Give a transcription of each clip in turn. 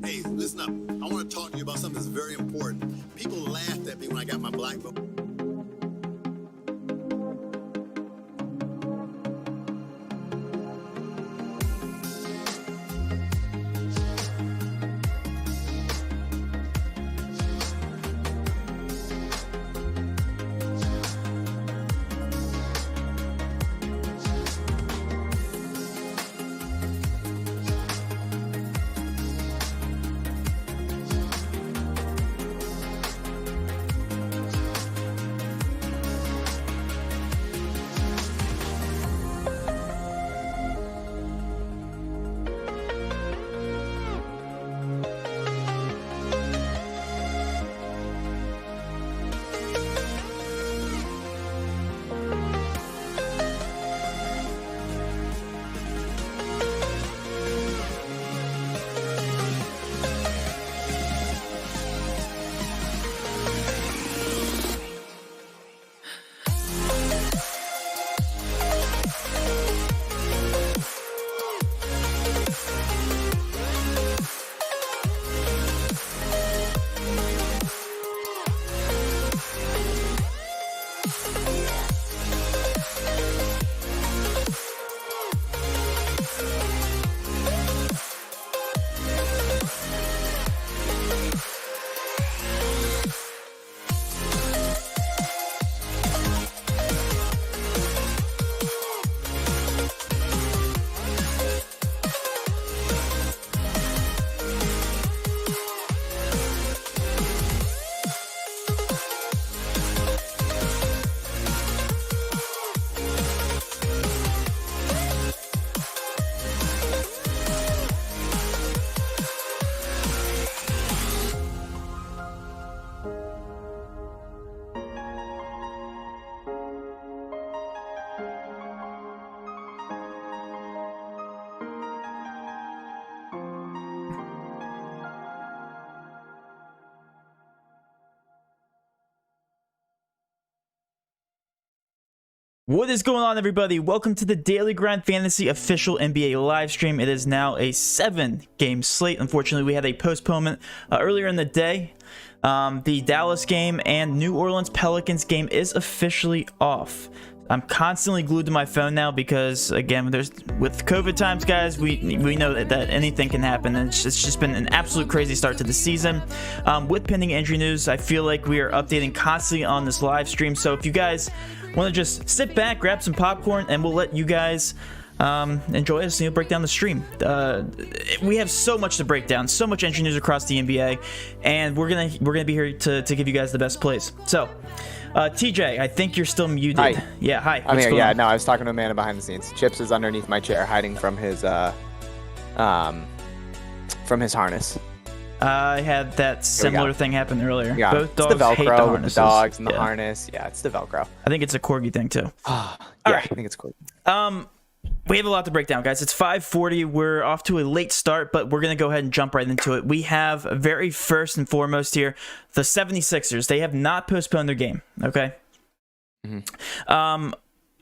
Hey, listen up. I want to talk to you about something that's very important. People laughed at me when I got my black belt. What is going on, everybody? Welcome to the Daily Grind Fantasy official NBA live stream. It is now a 7-game slate. Unfortunately, we had a postponement earlier in the day. The Dallas game and New Orleans Pelicans game is officially off. I'm constantly glued to my phone now because, again, with COVID times, guys, we know that anything can happen, and it's just been an absolute crazy start to the season. With pending injury news, I feel like we are updating constantly on this live stream. So if you guys want to just sit back, grab some popcorn, and we'll let you guys enjoy us and break down the stream. We have so much to break down, so much injury news across the NBA, and we're gonna be here to give you guys the best plays. So, TJ, I think you're still muted. Hi. Yeah, hi. I'm here. Yeah, no, I was talking to Amanda behind the scenes. Chips is underneath my chair, hiding from his harness. I had that similar thing happen earlier. Yeah, both dogs it's the Velcro hate the harnesses. with the dogs and the harness. Yeah, it's the Velcro. I think it's a corgi thing too. Yeah, right. I think it's corgi. We have a lot to break down, guys. It's 5:40. We're off to a late start, but we're going to go ahead and jump right into it. We have, very first and foremost here, the 76ers. They have not postponed their game, okay?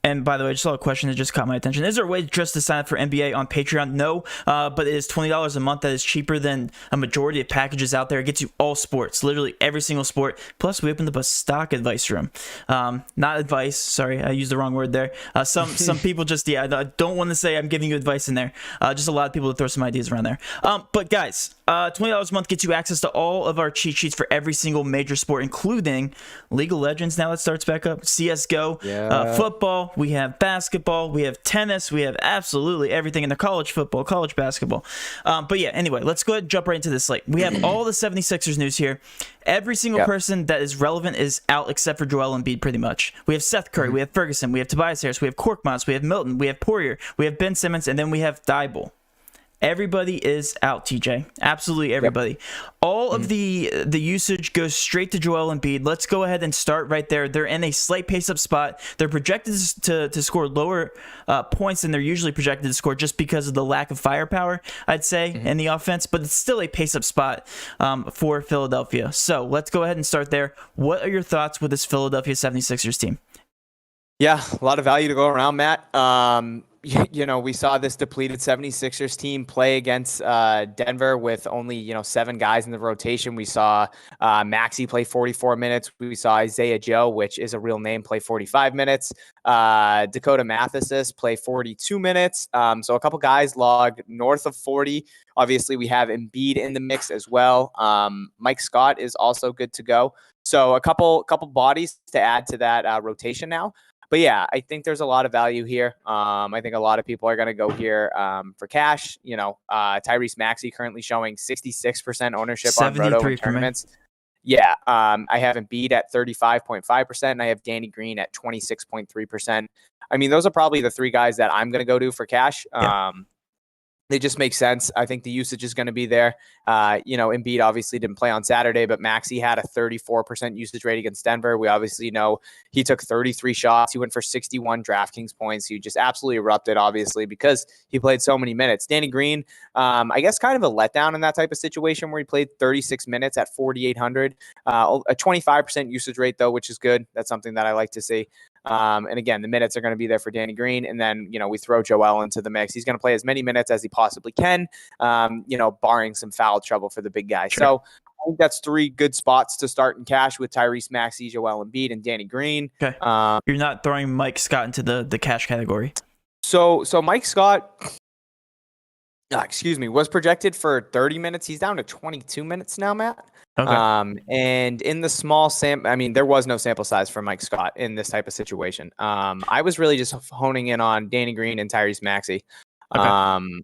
And by the way, I just saw a question that just caught my attention. Is there a way just to sign up for NBA on Patreon? No, but it is $20 a month. That is cheaper than a majority of packages out there. It gets you all sports, literally every single sport. Plus, we opened up a stock advice room. Not advice. Sorry, I used the wrong word there. Some people just, I don't want to say I'm giving you advice in there. Just a lot of people to throw some ideas around there. But guys, $20 a month gets you access to all of our cheat sheets for every single major sport, including League of Legends. Now that starts back up. CSGO, football. We have basketball, we have tennis, we have absolutely everything in the college football, college basketball. But yeah, anyway, let's go ahead and jump right into this slate. We have all the 76ers news here. Every single person that is relevant is out except for Joel Embiid, pretty much. We have Seth Curry, we have Ferguson, we have Tobias Harris, we have Korkmaz, we have Milton, we have Poirier, we have Ben Simmons, and then we have Thibault. Everybody is out, TJ. Absolutely everybody. All of the usage goes straight to Joel Embiid. Let's go ahead and start right there. They're in a slight pace-up spot. They're projected to score lower points than they're usually projected to score just because of the lack of firepower, I'd say, in the offense. But it's still a pace-up spot for Philadelphia. So let's go ahead and start there. What are your thoughts with this Philadelphia 76ers team? Yeah, a lot of value to go around, Matt. we saw this depleted 76ers team play against Denver with only, 7 guys in the rotation. We saw Maxey play 44 minutes. We saw Isaiah Joe, which is a real name, play 45 minutes. Dakota Mathesis play 42 minutes. So a couple guys logged north of 40. Obviously, we have Embiid in the mix as well. Mike Scott is also good to go. So a couple bodies to add to that rotation now. But yeah, I think there's a lot of value here. I think a lot of people are going to go here for cash. Tyrese Maxey currently showing 66% ownership on Roto in tournaments. Yeah, I have Embiid at 35.5%, and I have Danny Green at 26.3%. I mean, those are probably the 3 guys that I'm going to go to for cash. Yeah. They just make sense. I think the usage is going to be there. Embiid obviously didn't play on Saturday, but Maxey had a 34% usage rate against Denver. We obviously know he took 33 shots. He went for 61 DraftKings points. He just absolutely erupted, obviously, because he played so many minutes. Danny Green, I guess kind of a letdown in that type of situation where he played 36 minutes at 4,800. A 25% usage rate, though, which is good. That's something that I like to see. And again, the minutes are going to be there for Danny Green. And then, we throw Joel into the mix. He's going to play as many minutes as he possibly can, barring some foul trouble for the big guy. Sure. So I think that's 3 good spots to start in cash with Tyrese Maxey, Joel Embiid, and Danny Green. Okay. You're not throwing Mike Scott into the cash category. So Mike Scott, was projected for 30 minutes. He's down to 22 minutes now, Matt. Okay. And in the small there was no sample size for Mike Scott in this type of situation. I was really just honing in on Danny Green and Tyrese Maxey. Okay.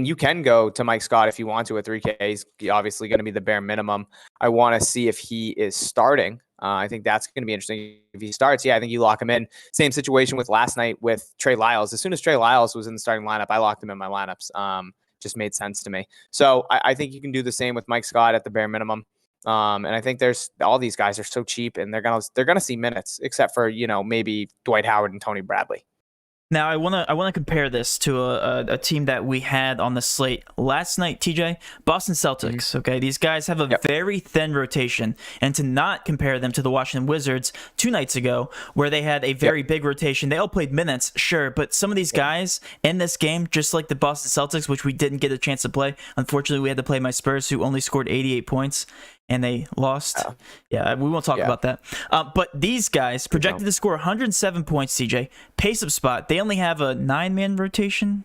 You can go to Mike Scott if you want to at 3K. He's obviously going to be the bare minimum. I want to see if he is starting. I think that's going to be interesting. If he starts, I think you lock him in. Same situation with last night with Trey Lyles. As soon as Trey Lyles was in the starting lineup, I locked him in my lineups. Just made sense to me. So I think you can do the same with Mike Scott at the bare minimum. And I think all these guys are so cheap, and they're gonna see minutes, except for maybe Dwight Howard and Tony Bradley. Now I wanna compare this to a team that we had on the slate last night, TJ. Boston Celtics. Mm-hmm. Okay, these guys have a very thin rotation, and to not compare them to the Washington Wizards 2 nights ago, where they had a very big rotation. They all played minutes, sure, but some of these guys in this game, just like the Boston Celtics, which we didn't get a chance to play. Unfortunately, we had to play my Spurs, who only scored 88 points. And they lost. Yeah, we won't talk about that. But these guys projected to score 107 points, CJ. Pace of spot. They only have a 9-man rotation.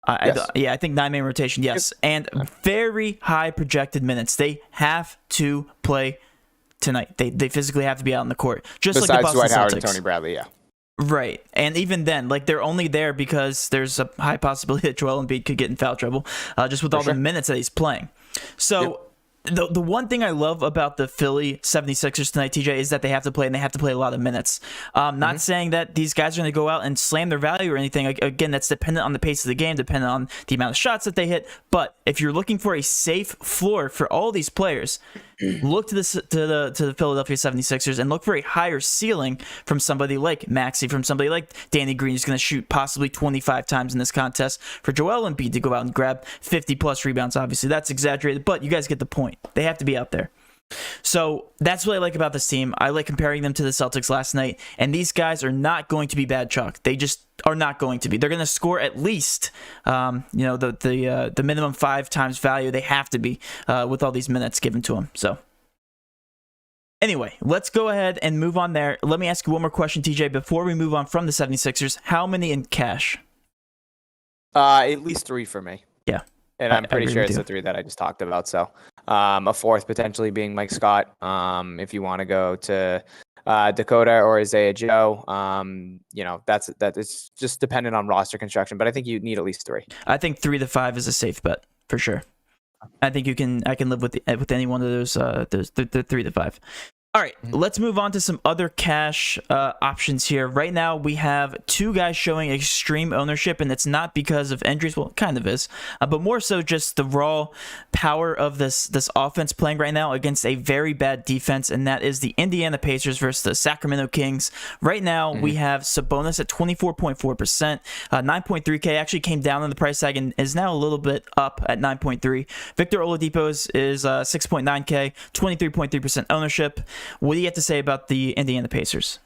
Yes. I think 9-man rotation, yes. And very high projected minutes. They have to play tonight. They physically have to be out on the court. Just Besides like the Boston Dwight Howard Celtics. and Tony Bradley, Right. And even then, they're only there because there's a high possibility that Joel Embiid could get in foul trouble just with all the minutes that he's playing. So... The one thing I love about the Philly 76ers tonight, TJ, is that they have to play, and they have to play a lot of minutes. Not saying that these guys are going to go out and slam their value or anything. Again, that's dependent on the pace of the game, dependent on the amount of shots that they hit. But if you're looking for a safe floor for all these players, look to the Philadelphia 76ers and look for a higher ceiling from somebody like Maxey, from somebody like Danny Green, who's going to shoot possibly 25 times in this contest. For Joel Embiid to go out and grab 50-plus rebounds, obviously, that's exaggerated, but you guys get the point. They have to be out there. So that's what I like about this team. I like comparing them to the Celtics last night, and these guys are not going to be bad chalk. They just are not going to be. They're going to score at least, the minimum 5 times value. They have to be with all these minutes given to them. So anyway, let's go ahead and move on there. Let me ask you one more question, TJ, before we move on from the 76ers. How many in cash? At least 3 for me. Yeah. And I'm pretty sure it's the 3 that I just talked about. So a 4th potentially being Mike Scott. If you want to go to Dakota or Isaiah Joe, that is just dependent on roster construction. But I think you need at least 3. I think 3 to 5 is a safe bet for sure. I think I can live with any one of those the 3 to 5. All right, let's move on to some other cash options here. Right now, we have 2 guys showing extreme ownership, and it's not because of injuries. Well, it kind of is, but more so just the raw power of this offense playing right now against a very bad defense, and that is the Indiana Pacers versus the Sacramento Kings. Right now, we have Sabonis at 24.4%. 9.3K actually came down in the price tag and is now a little bit up at 9.3. Victor Oladipo is 6.9K, 23.3% ownership. What do you have to say about the Indiana Pacers?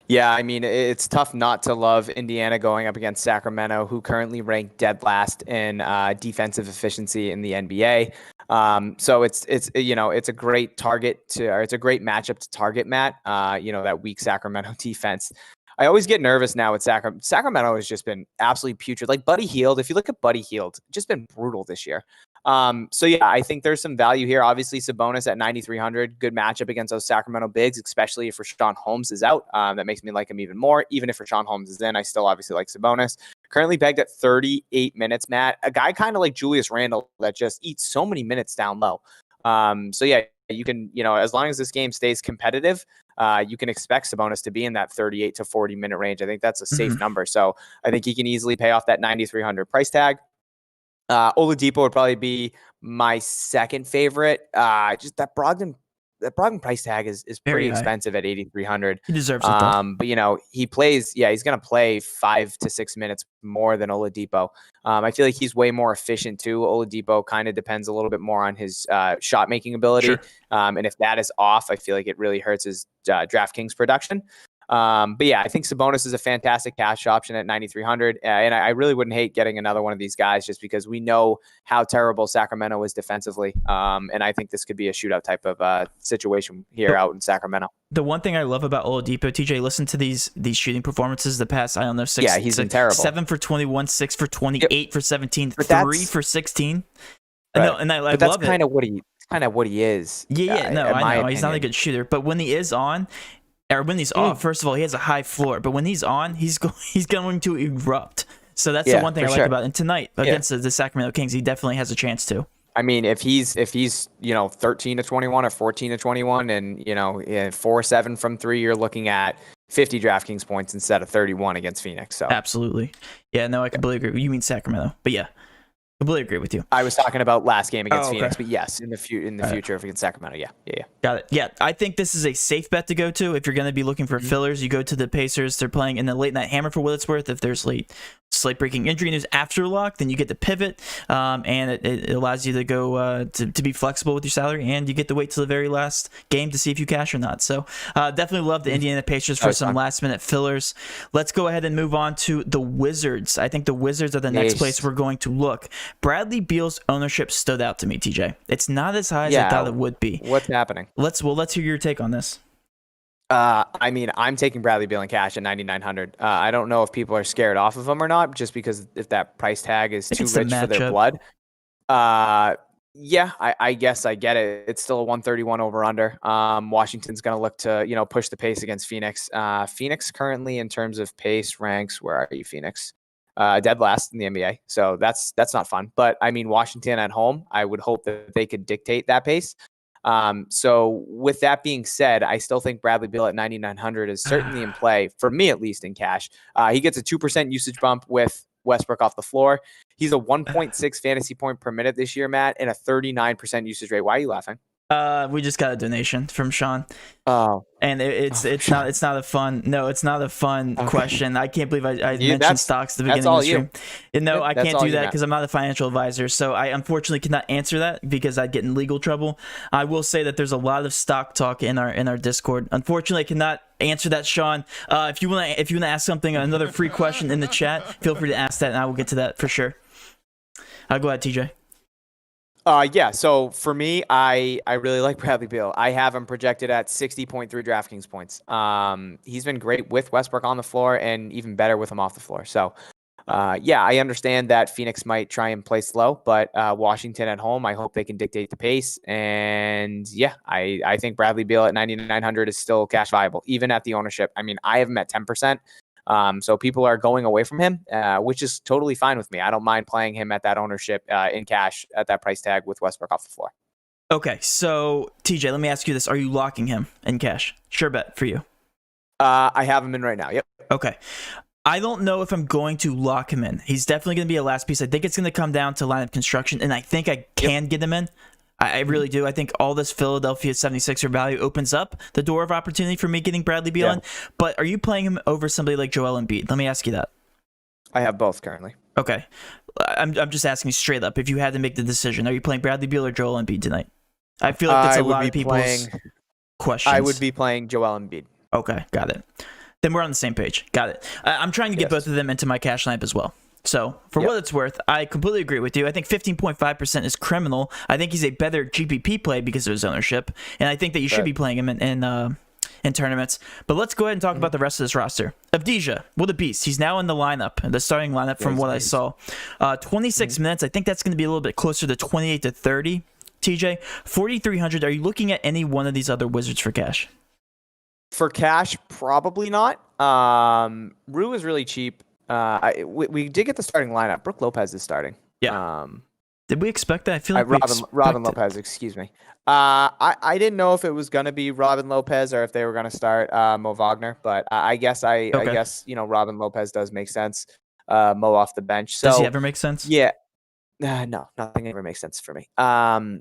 Yeah, I mean, it's tough not to love Indiana going up against Sacramento, who currently rank dead last in defensive efficiency in the NBA. So it's it's a great it's a great matchup to target, Matt. That weak Sacramento defense. I always get nervous now with Sacramento. Sacramento has just been absolutely putrid. Like Buddy Hield, if you look at Buddy Hield, just been brutal this year. So yeah, I think there's some value here. Obviously, Sabonis at 9,300, good matchup against those Sacramento bigs, especially if Rashawn Holmes is out. That makes me like him even more. Even if Rashawn Holmes is in, I still obviously like Sabonis. Currently pegged at 38 minutes, Matt. A guy kind of like Julius Randle that just eats so many minutes down low. So yeah, you can, as long as this game stays competitive, you can expect Sabonis to be in that 38 to 40 minute range. I think that's a safe number. So I think he can easily pay off that 9,300 price tag. Oladipo would probably be my second favorite. Just that Brogdon price tag is pretty expensive at 8,300. He deserves it though. But he plays. Yeah, he's gonna play 5 to 6 minutes more than Oladipo. I feel like he's way more efficient too. Oladipo kind of depends a little bit more on his shot making ability. Sure. And if that is off, I feel like it really hurts his DraftKings production. But yeah, I think Sabonis is a fantastic cash option at 9,300. And I really wouldn't hate getting another one of these guys just because we know how terrible Sacramento is defensively. And I think this could be a shootout type of situation here out in Sacramento. The one thing I love about Oladipo, TJ, listen to these shooting performances the past, I don't know, he's been terrible. 7 for 21, 6 for 20, 8 for 17, but 3 for 16. Right. No, and I but that's love kind of what he is. Yeah, no, I know. Opinion. He's not a good shooter. But when he is on, or when he's off, first of all, he has a high floor. But when he's on, he's going to erupt. So that's the one thing I like about it. And tonight, against the Sacramento Kings, he definitely has a chance to. I mean, if he's 13 to 21 or 14 to 21 and 4-7 from 3, you're looking at 50 DraftKings points instead of 31 against Phoenix. So absolutely. Yeah, no, I completely agree. You mean Sacramento. But yeah, completely agree with you. I was talking about last game against Phoenix, but yes, in the future against Sacramento, yeah. Got it. Yeah, I think this is a safe bet to go to if you're going to be looking for fillers. You go to the Pacers. They're playing in the late night hammer for what it's worth. If there's late breaking injury news after lock, then you get to pivot, and it allows you to go to be flexible with your salary, and you get to wait till the very last game to see if you cash or not. So definitely love the Indiana Pacers for some last minute fillers. Let's go ahead and move on to the Wizards. I think the Wizards are the next place we're going to look. Bradley Beal's ownership stood out to me, TJ. It's not as high as I thought it would be. What's happening? Let's hear your take on this. I mean, I'm taking Bradley Beal in cash at 9,900. I don't know if people are scared off of him or not, just because if that price tag is too rich for their blood. Yeah, I guess I get it. It's still a 131 over under. Washington's going to look to, push the pace against Phoenix. Phoenix currently in terms of pace ranks, where are you, Phoenix? Dead last in the NBA. So that's not fun. But I mean, Washington at home, I would hope that they could dictate that pace. So with that being said, I still think Bradley Beal at 9,900 is certainly in play, for me at least, in cash. He gets a 2% usage bump with Westbrook off the floor. He's a 1.6 fantasy point per minute this year, Matt, and a 39% usage rate. Why are you laughing? We just got a donation from Sean. Oh, and it's not a fun question. I can't believe I mentioned stocks at the beginning of the stream. No, I can't do that because I'm not a financial advisor. So I unfortunately cannot answer that because I'd get in legal trouble. I will say that there's a lot of stock talk in our Discord. Unfortunately, I cannot answer that, Sean. If you wanna ask something, another free question in the chat, feel free to ask that, and I will get to that for sure. Go ahead, TJ. Yeah, so for me, I really like Bradley Beal. I have him projected at 60.3 DraftKings points. He's been great with Westbrook on the floor and even better with him off the floor. So, yeah, I understand that Phoenix might try and play slow, but Washington at home, I hope they can dictate the pace. And, yeah, I think Bradley Beal at 9,900 is still cash viable, even at the ownership. I mean, I have him at 10%. So people are going away from him, which is totally fine with me. I don't mind playing him at that ownership in cash at that price tag with Westbrook off the floor. Okay, so TJ, let me ask you this. Are you locking him in cash? Sure bet for you. I have him in right now. Yep. Okay. I don't know if I'm going to lock him in. He's definitely going to be a last piece. I think it's going to come down to lineup construction, and I think I can get him in. I really do. I think all this Philadelphia 76er value opens up the door of opportunity for me getting Bradley Beal in. But are you playing him over somebody like Joel Embiid? Let me ask you that. I have both currently. Okay. I'm just asking straight up. If you had to make the decision, are you playing Bradley Beal or Joel Embiid tonight? I feel like that's a lot of people's questions. I would be playing Joel Embiid. Okay, got it. Then we're on the same page. Got it. I'm trying to get both of them into my cash lineup as well. So for what it's worth, I completely agree with you. I think 15.5% is criminal. I think he's a better GPP play because of his ownership, and I think that you should be playing him in tournaments. But let's go ahead and talk about the rest of this roster. Avdija, what a beast. He's now in the lineup, the starting lineup from what I saw. 26 minutes. I think that's going to be a little bit closer to 28 to 30. TJ, 4,300. Are you looking at any one of these other Wizards for cash? For cash, probably not. Rue is really cheap. We did get the starting lineup. Brook Lopez is starting. Yeah. Did we expect that? I feel like Robin Lopez, excuse me. I didn't know if it was gonna be Robin Lopez or if they were gonna start Mo Wagner, but I guess Robin Lopez does make sense. Mo off the bench. So does he ever make sense? Yeah. No, nothing ever makes sense for me.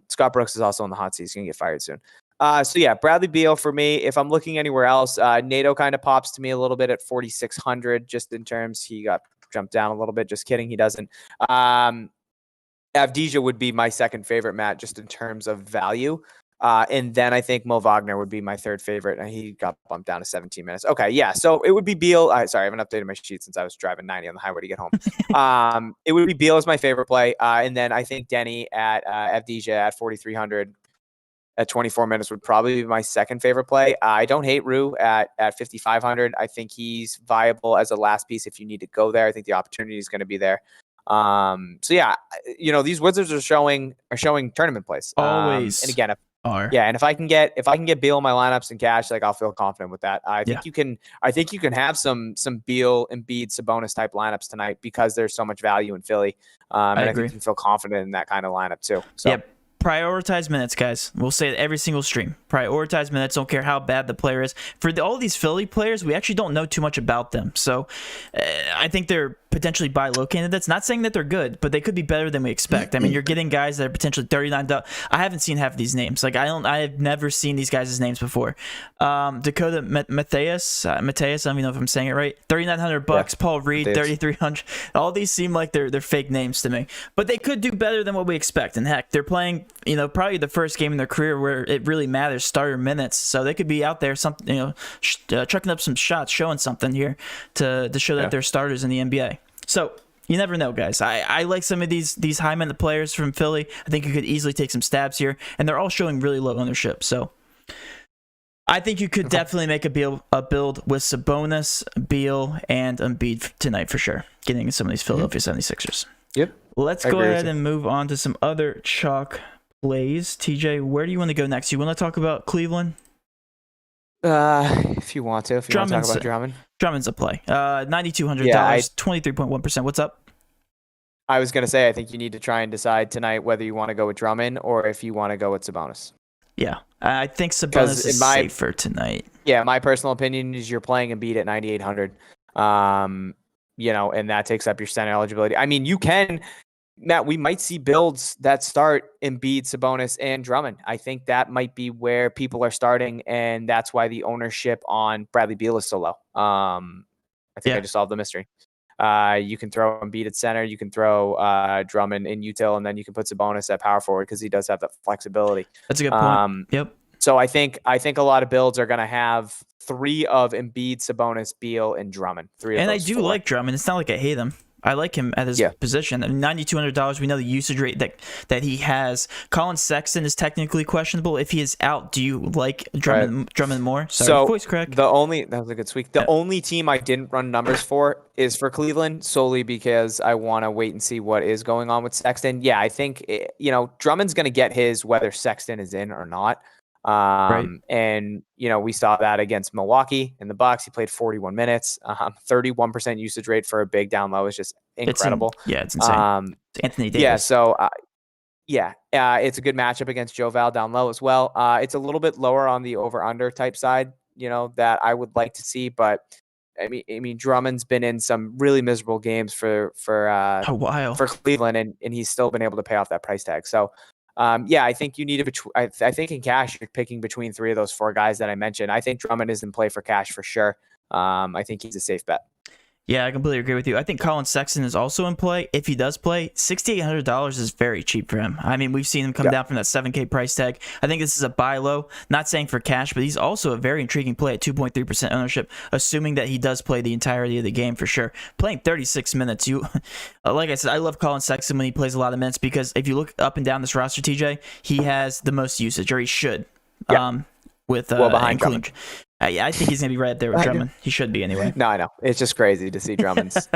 Scott Brooks is also on the hot seat. He's gonna get fired soon. So yeah, Bradley Beal for me. If I'm looking anywhere else, NATO kind of pops to me a little bit at 4,600, just in terms he got jumped down a little bit. Just kidding, he doesn't. Avdija would be my second favorite, Matt, just in terms of value. And then I think Mo Wagner would be my third favorite, and he got bumped down to 17 minutes. Okay, yeah, so it would be Beal. Sorry, I haven't updated my sheet since I was driving 90 on the highway to get home. It would be Beal as my favorite play, and then I think Denny at Avdija at 4,300 at 24 minutes would probably be my second favorite play. I don't hate Rue at 5,500. I think he's viable as a last piece if you need to go there. I think the opportunity is going to be there. So yeah, these Wizards are showing tournament plays. Always. And again, and if I can get Beal in my lineups and cash, like I'll feel confident with that. I think you can have some Beal, Embiid, Sabonis type lineups tonight because there's so much value in Philly. And I think you can feel confident in that kind of lineup too. So prioritize minutes, guys. We'll say it every single stream. Prioritize minutes. Don't care how bad the player is. For all these Philly players, we actually don't know too much about them. So I think they're potentially buy low candidates. Not saying that they're good, but they could be better than we expect. I mean, you're getting guys that are potentially $39. I haven't seen half of these names. Like I have never seen these guys' names before. Dakota Matthias. I don't even know if I'm saying it right. $3,900. Yeah, Paul Reed, 3,300. All these seem like they're fake names to me, but they could do better than what we expect. And heck, they're playing, probably the first game in their career where it really matters, starter minutes. So they could be out there, chucking up some shots, showing something here to show that they're starters in the NBA. So you never know, guys. I like some of these high minute players from Philly. I think you could easily take some stabs here, and they're all showing really low ownership. So I think you could definitely make a build with Sabonis, Beal, and Embiid tonight for sure. Getting some of these Philadelphia 76ers. Yep. Let's go ahead and move on to some other chalk plays. TJ, where do you want to go next? You want to talk about Cleveland? If you want to talk about Drummond. Drummond's a play. $9,200, 23.1%. What's up? I was gonna say I think you need to try and decide tonight whether you want to go with Drummond or if you want to go with Sabonis. Yeah, I think Sabonis is safer tonight. Yeah, my personal opinion is you're playing Embiid at 9,800. And that takes up your center eligibility. I mean, you can. Matt, we might see builds that start Embiid, Sabonis, and Drummond. I think that might be where people are starting, and that's why the ownership on Bradley Beal is so low. I think I just solved the mystery. You can throw Embiid at center, you can throw Drummond in util, and then you can put Sabonis at power forward because he does have that flexibility. That's a good point. Yep. So I think a lot of builds are going to have three of Embiid, Sabonis, Beal, and Drummond. And I do like Drummond. It's not like I hate him. I like him at his position. I mean, $9,200. We know the usage rate that he has. Colin Sexton is technically questionable. If he is out, do you like Drummond more? Sorry, voice crack. That was a good squeak. The only team I didn't run numbers for is for Cleveland, solely because I want to wait and see what is going on with Sexton. Yeah, I think Drummond's going to get his whether Sexton is in or not. And we saw that against Milwaukee in the Bucks. He played 41 minutes, 31% usage rate for a big down low is just incredible. It's insane. It's Anthony Davis. Yeah. So, it's a good matchup against Joe Val down low as well. It's a little bit lower on the over under type side, that I would like to see, but I mean, Drummond's been in some really miserable games for a while for Cleveland, and he's still been able to pay off that price tag. So, I think you need I think in cash, you're picking between three of those four guys that I mentioned. I think Drummond is in play for cash for sure. I think he's a safe bet. Yeah, I completely agree with you. I think Colin Sexton is also in play. If he does play, $6,800 is very cheap for him. I mean, we've seen him come down from that 7K price tag. I think this is a buy low. Not saying for cash, but he's also a very intriguing play at 2.3% ownership, assuming that he does play the entirety of the game for sure. Playing 36 minutes, like I said, I love Colin Sexton when he plays a lot of minutes because if you look up and down this roster, TJ, he has the most usage, or he should. With behind Drummond. Yeah, I think he's gonna be right up there with Drummond. He should be anyway. No, I know. It's just crazy to see Drummond's.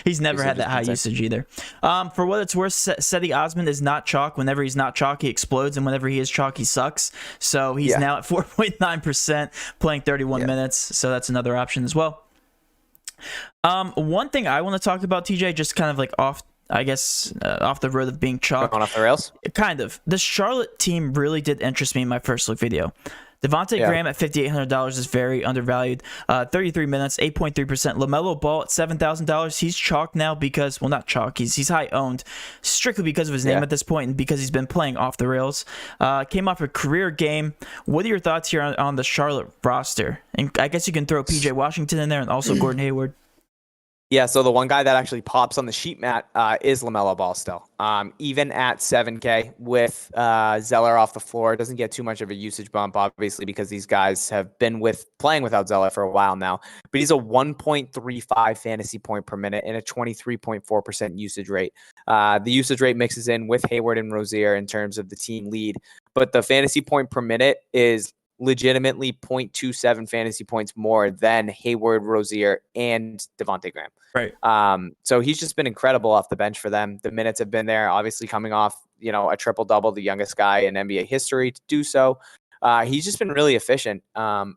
He's never had that high usage either. For what it's worth, Cedi Osman is not chalk. Whenever he's not chalk, he explodes, and whenever he is chalk, he sucks. So he's now at 4.9%, playing 31 minutes. So that's another option as well. One thing I want to talk about, TJ, just kind of like off the road of being chalk. Going off the rails? Kind of. The Charlotte team really did interest me in my first look video. Devontae Graham at $5,800 is very undervalued. 33 minutes, 8.3%. LaMelo Ball at $7,000. He's chalk now because, well, not chalk. He's high owned strictly because of his name at this point and because he's been playing off the rails. Came off a career game. What are your thoughts here on the Charlotte roster? And I guess you can throw PJ Washington in there and also Gordon Hayward. Yeah, so the one guy that actually pops on the sheet, Matt, is LaMelo Ball still. Even at 7K with Zeller off the floor, doesn't get too much of a usage bump, obviously, because these guys have been playing without Zeller for a while now. But he's a 1.35 fantasy point per minute and a 23.4% usage rate. The usage rate mixes in with Hayward and Rozier in terms of the team lead. But the fantasy point per minute is legitimately 0.27 fantasy points more than Hayward, Rozier, and Devontae Graham. Right. So he's just been incredible off the bench for them. The minutes have been there, obviously coming off, a triple-double, the youngest guy in NBA history to do so. He's just been really efficient.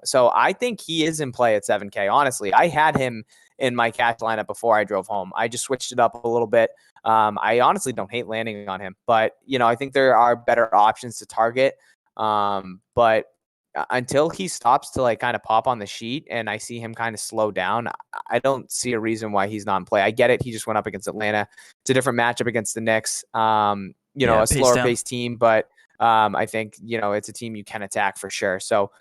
So I think he is in play at 7K. Honestly, I had him in my cash lineup before I drove home. I just switched it up a little bit. I honestly don't hate landing on him, but I think there are better options to target. But until he stops to like kind of pop on the sheet and I see him kind of slow down, I don't see a reason why he's not in play. I get it. He just went up against Atlanta. It's a different matchup against the Knicks. A slower paced team, but I think, it's a team you can attack for sure. So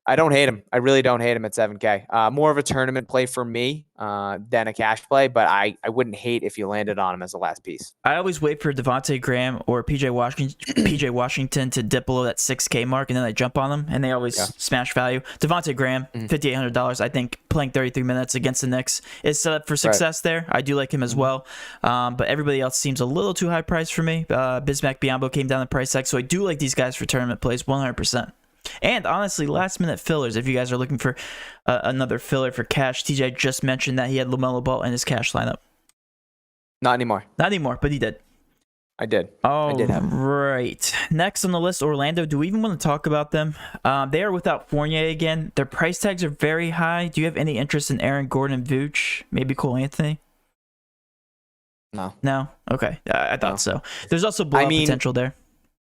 I don't hate him. I really don't hate him at 7K. More of a tournament play for me than a cash play, but I wouldn't hate if you landed on him as a last piece. I always wait for Devontae Graham or PJ Washington to dip below that 6K mark, and then I jump on them, and they always smash value. Devontae Graham, $5,800. I think playing 33 minutes against the Knicks is set up for success there. I do like him as well, but everybody else seems a little too high priced for me. Bismack Biyombo came down the price tag, so I do like these guys for tournament plays 100%. And honestly, last-minute fillers, if you guys are looking for another filler for cash, TJ just mentioned that he had LaMelo Ball in his cash lineup. Not anymore. Not anymore, but he did. I did. Oh, I did have him. Right. Next on the list, Orlando. Do we even want to talk about them? They are without Fournier again. Their price tags are very high. Do you have any interest in Aaron Gordon, Vooch, maybe Cole Anthony? No. No? Okay. I thought so. There's also blowout potential there.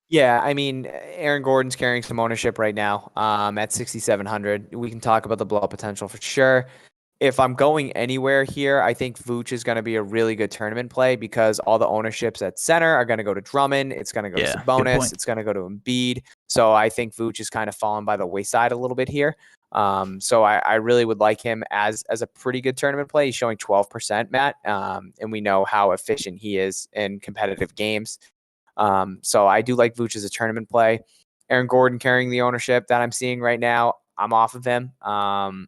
Yeah, Aaron Gordon's carrying some ownership right now at 6,700. We can talk about the blowout potential for sure. If I'm going anywhere here, I think Vooch is going to be a really good tournament play because all the ownerships at center are going to go to Drummond. It's going to go to Sabonis. It's going to go to Embiid. So I think Vooch is kind of fallen by the wayside a little bit here. So I really would like him as a pretty good tournament play. He's showing 12%, Matt, and we know how efficient he is in competitive games. So I do like Vooch as a tournament play. Aaron Gordon carrying the ownership that I'm seeing right now, I'm off of him. I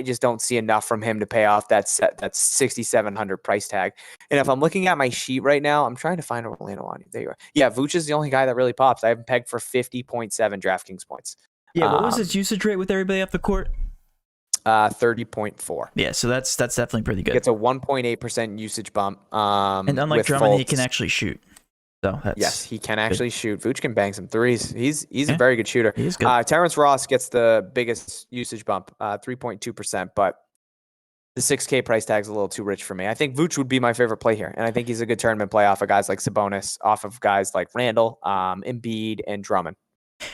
just don't see enough from him to pay off that 6,700 price tag. And if I'm looking at my sheet right now, I'm trying to find Orlando on you. There you are. Yeah, Vooch is the only guy that really pops. I have him pegged for 50.7 DraftKings points. Yeah, what was his usage rate with everybody up the court? 30.4. Yeah, so that's definitely pretty good. It's a 1.8% usage bump. And unlike Drummond, he can actually shoot. So yes, he can actually shoot. Vooch can bang some threes. He's a very good shooter. He is good. Terrence Ross gets the biggest usage bump, 3.2%, but the 6K price tag is a little too rich for me. I think Vooch would be my favorite play here, and I think he's a good tournament play off of guys like Sabonis, off of guys like Randall, Embiid, and Drummond.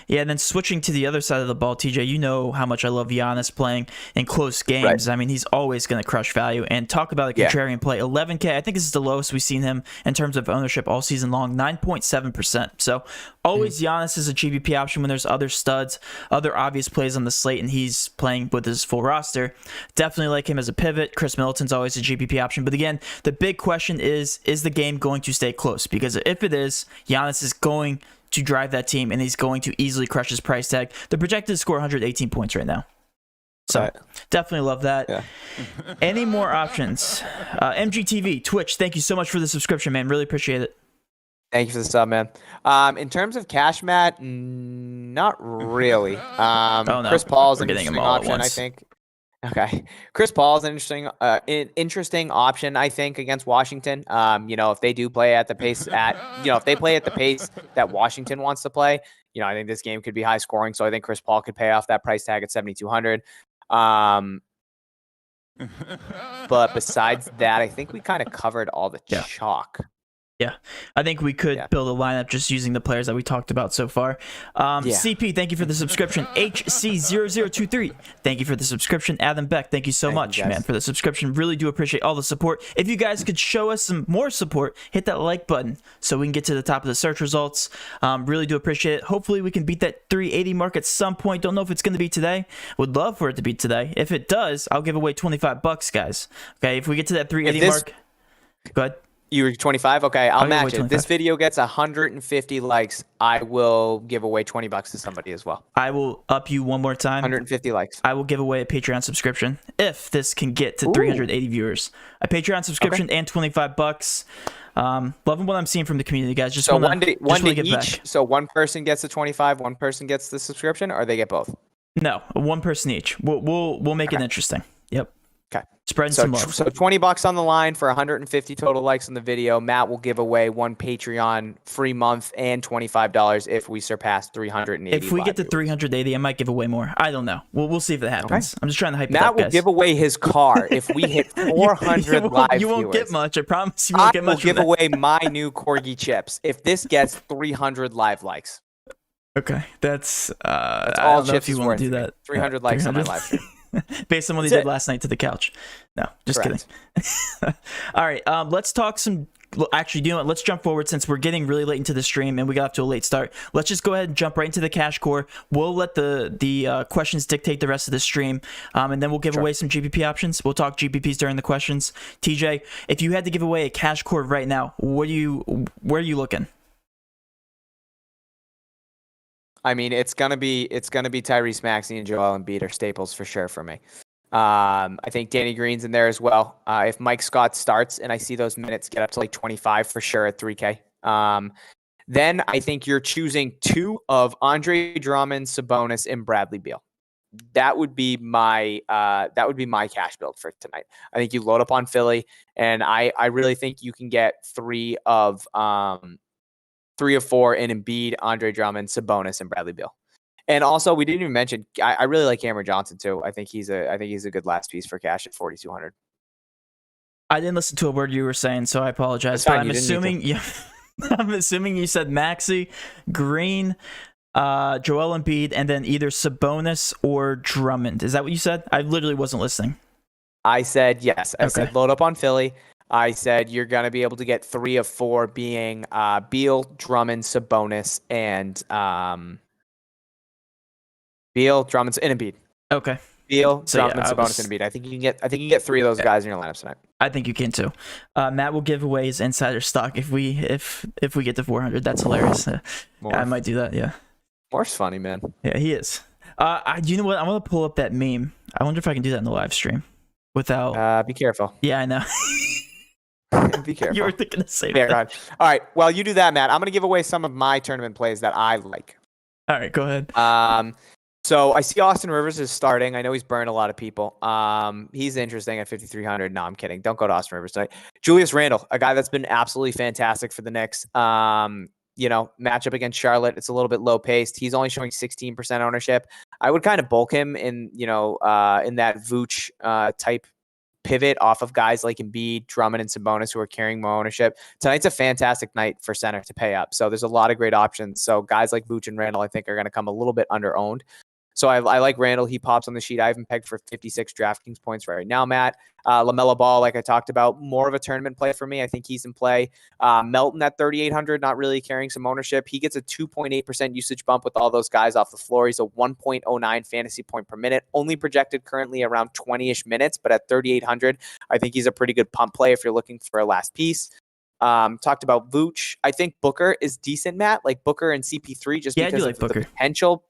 Yeah, and then switching to the other side of the ball, TJ, you know how much I love Giannis playing in close games. Right. I mean, he's always going to crush value. And talk about a contrarian play. 11K, I think this is the lowest we've seen him in terms of ownership all season long, 9.7%. So always Giannis is a GPP option when there's other studs, other obvious plays on the slate, and he's playing with his full roster. Definitely like him as a pivot. Chris Middleton's always a GPP option. But again, the big question is the game going to stay close? Because if it is, Giannis is going to drive that team, and he's going to easily crush his price tag. The projected score 118 points right now. So definitely love that. Yeah. Any more options? MGTV, Twitch, thank you so much for the subscription, man. Really appreciate it. Thank you for the sub, man. In terms of cash, Matt, not really. Chris Paul's an interesting option, I think. Okay, Chris Paul is an interesting option, I think, against Washington. If they do play at the pace if they play at the pace that Washington wants to play, I think this game could be high scoring. So I think Chris Paul could pay off that price tag at 7,200. But besides that, I think we kind of covered all the chalk. Yeah, I think we could build a lineup just using the players that we talked about so far. CP, thank you for the subscription. HC0023, thank you for the subscription. Adam Beck, thank you so much, man, for the subscription. Really do appreciate all the support. If you guys could show us some more support, hit that like button so we can get to the top of the search results. Really do appreciate it. Hopefully we can beat that 380 mark at some point. Don't know if it's going to be today. Would love for it to be today. If it does, I'll give away $25, guys. Okay, if we get to that 380 mark, go ahead. You were 25? Okay, I'll match it. If this video gets 150 likes, I will give away $20 to somebody as well. I will up you one more time. 150 likes. I will give away a Patreon subscription if this can get to 380 viewers. A Patreon subscription and $25. Loving what I'm seeing from the community, guys. Just one to each. Back. So one person gets the 25, one person gets the subscription, or they get both? No, one person each. We'll make it interesting. Yep. Okay. Spreading some love. So $20 on the line for 150 total likes on the video. Matt will give away one Patreon free month and $25 if we surpass 380. If we get to 380, I might give away more. I don't know. We'll see if that happens. Okay. I'm just trying to hype it up, guys. Matt will give away his car if we hit 400 live viewers. You won't get much. I promise you won't get much. I will give away my new Corgi chips if this gets 300 live likes. Okay. That's all chips you want to do that. 300 likes on my live stream. Based on what he did last night to the couch. No, just kidding. All right, let's talk some. Actually, you know what? Let's jump forward since we're getting really late into the stream and we got off to a late start. Let's just go ahead and jump right into the cash core. We'll let the questions dictate the rest of the stream, and then we'll give away some GPP options. We'll talk GPPs during the questions. TJ, if you had to give away a cash core right now, where are you looking? I mean, it's gonna be Tyrese Maxey and Joel Embiid are staples for sure for me. I think Danny Green's in there as well. If Mike Scott starts and I see those minutes get up to like 25 for sure at 3K, then I think you're choosing two of Andre Drummond, Sabonis, and Bradley Beal. That would be my cash build for tonight. I think you load up on Philly, and I really think you can get three of four in Embiid, Andre Drummond, Sabonis, and Bradley Beal. And also, we didn't even mention, I really like Cameron Johnson too. I think he's a good last piece for cash at 4,200. I didn't listen to a word you were saying, so I apologize. But I'm assuming you said Maxey, Green, Joel Embiid, and then either Sabonis or Drummond. Is that what you said? I literally wasn't listening. I said yes. I said load up on Philly. I said you're going to be able to get three of four being Beal, Drummond, Sabonis, and Beal, Drummond, and Embiid. Okay. Beal, Drummond, Sabonis, and Embiid. I think you can get three of those guys in your lineup tonight. I think you can too. Matt will give away his insider stock if we get to 400. That's hilarious. I might do that. Yeah. Morph's funny, man. Yeah, he is. You know what? I'm gonna pull up that meme. I wonder if I can do that in the live stream without. Be careful. Yeah, I know. Be careful. You were thinking the same thing. All right. Well, you do that, Matt. I'm going to give away some of my tournament plays that I like. All right, go ahead. So I see Austin Rivers is starting. I know he's burned a lot of people. He's interesting at 5,300. No, I'm kidding. Don't go to Austin Rivers tonight. Julius Randle, a guy that's been absolutely fantastic for the Knicks. Matchup against Charlotte, it's a little bit low paced. He's only showing 16% ownership. I would kind of bulk him in that Vooch type pivot off of guys like Embiid, Drummond, and Sabonis who are carrying more ownership. Tonight's a fantastic night for center to pay up. So there's a lot of great options. So guys like Vooch and Randall, I think, are going to come a little bit under-owned. So I like Randall. He pops on the sheet. I have him pegged for 56 DraftKings points right now, Matt. LaMelo Ball, like I talked about, more of a tournament play for me. I think he's in play. Melton at 3,800, not really carrying some ownership. He gets a 2.8% usage bump with all those guys off the floor. He's a 1.09 fantasy point per minute, only projected currently around 20-ish minutes, but at 3,800, I think he's a pretty good pump play if you're looking for a last piece. Talked about Vooch. I think Booker is decent, Matt. Like Booker and CP3, just because I do like of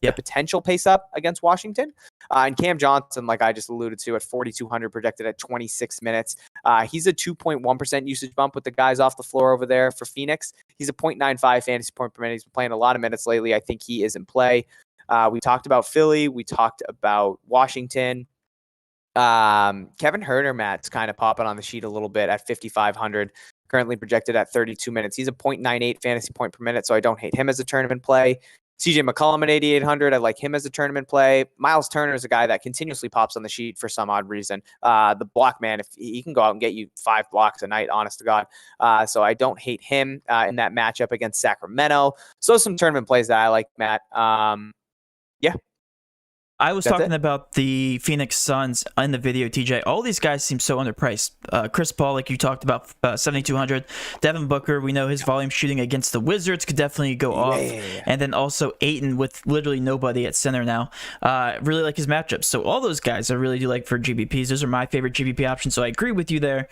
the potential pace up against Washington. And Cam Johnson, like I just alluded to, at 4,200, projected at 26 minutes. He's a 2.1% usage bump with the guys off the floor over there for Phoenix. He's a 0.95 fantasy point per minute. He's been playing a lot of minutes lately. I think he is in play. We talked about Philly. We talked about Washington. Kevin Huerter, Matt's kind of popping on the sheet a little bit at 5,500. Currently projected at 32 minutes. He's a 0.98 fantasy point per minute, so I don't hate him as a tournament play. CJ McCollum at 8,800. I like him as a tournament play. Miles Turner is a guy that continuously pops on the sheet for some odd reason. The block man, if he can go out and get you 5 blocks a night, honest to God. So I don't hate him in that matchup against Sacramento. So some tournament plays that I like, Matt. Yeah. I was talking about the Phoenix Suns in the video, TJ. All these guys seem so underpriced. Chris Paul, like you talked about, 7,200. Devin Booker, we know his volume shooting against the Wizards could definitely go off. And then also Ayton with literally nobody at center now. Really like his matchups. So all those guys I really do like for GPPs. Those are my favorite GPP options. So I agree with you there.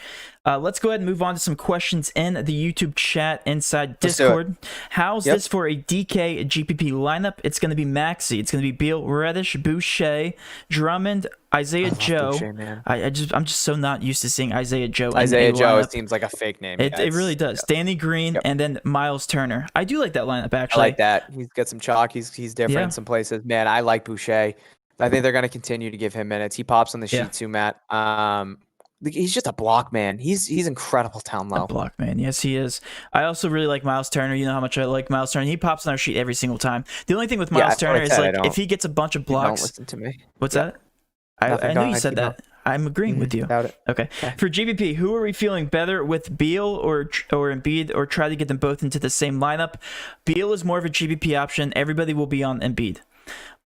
Let's go ahead and move on to some questions in the YouTube chat inside Discord. How's this for a DK GPP lineup? It's going to be Maxey. It's going to be Beal, Reddish, Boucher, Drummond, Isaiah Joe. Boucher, I'm just so not used to seeing Isaiah Joe. Isaiah Joe, it seems like a fake name. It really does. Danny Green and then Miles Turner. I do like that lineup, actually. I like that. He's got some chalk. He's different in some places. Man, I like Boucher. I think they're going to continue to give him minutes. He pops on the sheet too, Matt. He's just a block man. He's incredible down low. A block man, yes, he is. I also really like Miles Turner. You know how much I like Miles Turner. He pops on our sheet every single time. The only thing with Miles Turner is like if he gets a bunch of blocks. Don't listen to me. What's that? I know you said that. I'm agreeing with you. About it. Okay. For GPP, who are we feeling better with, Beal or Embiid, or try to get them both into the same lineup? Beal is more of a GPP option. Everybody will be on Embiid.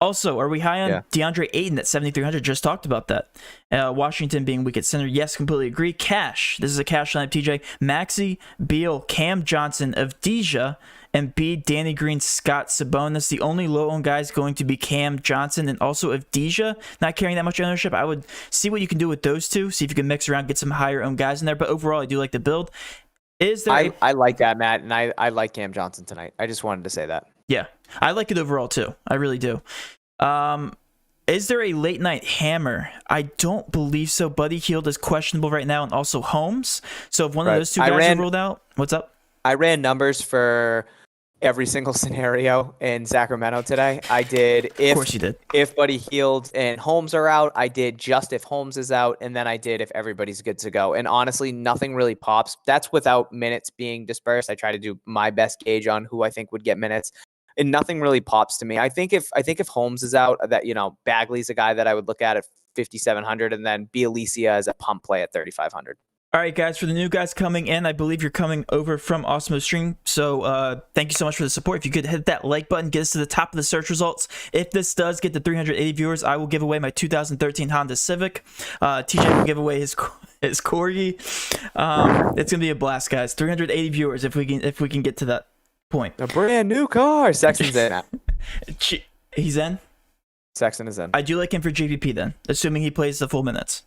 Also, are we high on DeAndre Ayton at 7,300? Just talked about that. Washington being weak at center. Yes, completely agree. Cash. This is a cash lineup, TJ. Maxey, Beal, Cam Johnson, Avdija, Embiid, Danny Green, Scott, Sabonis. The only low-owned guy is going to be Cam Johnson and also Avdija. Not carrying that much ownership. I would see what you can do with those two. See if you can mix around, get some higher-owned guys in there. But overall, I do like the build. I like that, Matt, and I like Cam Johnson tonight. I just wanted to say that. Yeah, I like it overall too. I really do. Is there a late night hammer? I don't believe so. Buddy Hield is questionable right now, and also Holmes. So if one of those two guys are ruled out, what's up? I ran numbers for every single scenario in Sacramento today. I did of course you did. If Buddy Hield and Holmes are out. I did just if Holmes is out, and then I did if everybody's good to go. And honestly, nothing really pops. That's without minutes being dispersed. I try to do my best gauge on who I think would get minutes. And nothing really pops to me. I think if Holmes is out, that Bagley's a guy that I would look at 5,700, and then Bielitsa as a pump play at 3,500. All right, guys, for the new guys coming in, I believe you're coming over from Osmo Stream. So thank you so much for the support. If you could hit that like button, get us to the top of the search results. If this does get to 380 viewers, I will give away my 2013 Honda Civic. TJ will give away his Corgi. It's gonna be a blast, guys. 380 viewers if we can get to that point. A brand new car. Sexton's in. He's in? Sexton is in. I do like him for GPP then, assuming he plays the full minutes.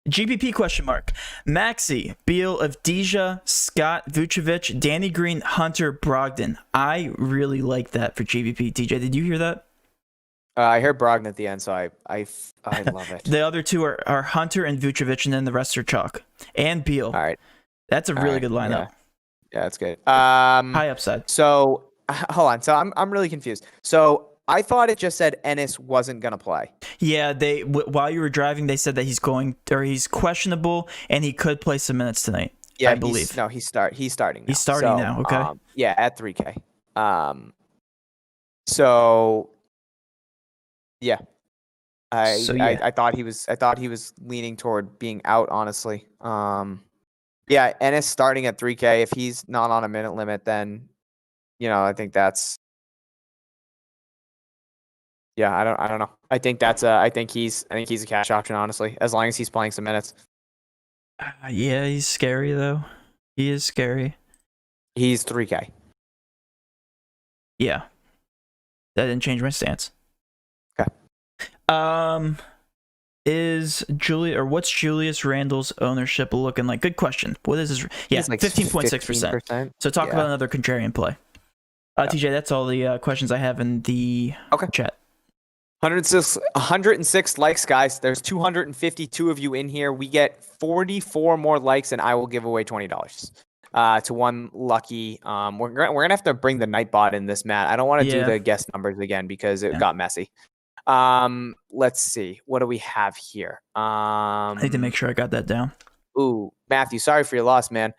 GPP question mark. Maxey, Beal, Avdija, Scott, Vucevic, Danny Green, Hunter, Brogdon. I really like that for GPP. DJ, did you hear that? I heard Brogdon at the end, so I love it. The other two are Hunter and Vucevic, and then the rest are chalk. And Beal. All right. That's a really good lineup. Yeah, that's good. High upside. So, hold on. So I'm really confused. So I thought it just said Ennis wasn't gonna play. Yeah, while you were driving, they said that he's questionable and he could play some minutes tonight. Yeah, I believe. He's starting now. He's starting now. Okay. Yeah, at 3K. So yeah, So yeah, I thought he was leaning toward being out, honestly. Yeah, Ennis starting at 3K. If he's not on a minute limit, then I think that's I don't know. I think he's a cash option, honestly, as long as he's playing some minutes. yeah, he's scary though. He is scary. He's 3K. Yeah, that didn't change my stance. Okay. What's Julius Randle's ownership looking like? Good question. What is his? Yeah, He's like 15.6%. So talk about another contrarian play. TJ, that's all the questions I have in the chat. 106 likes, guys. There's 252 of you in here. We get 44 more likes, and I will give away $20 to one lucky. We're gonna have to bring the Nightbot in this, Matt. I don't want to do the guest numbers again because it got messy. Let's see. What do we have here? I need to make sure I got that down. Ooh, Matthew, sorry for your loss, man.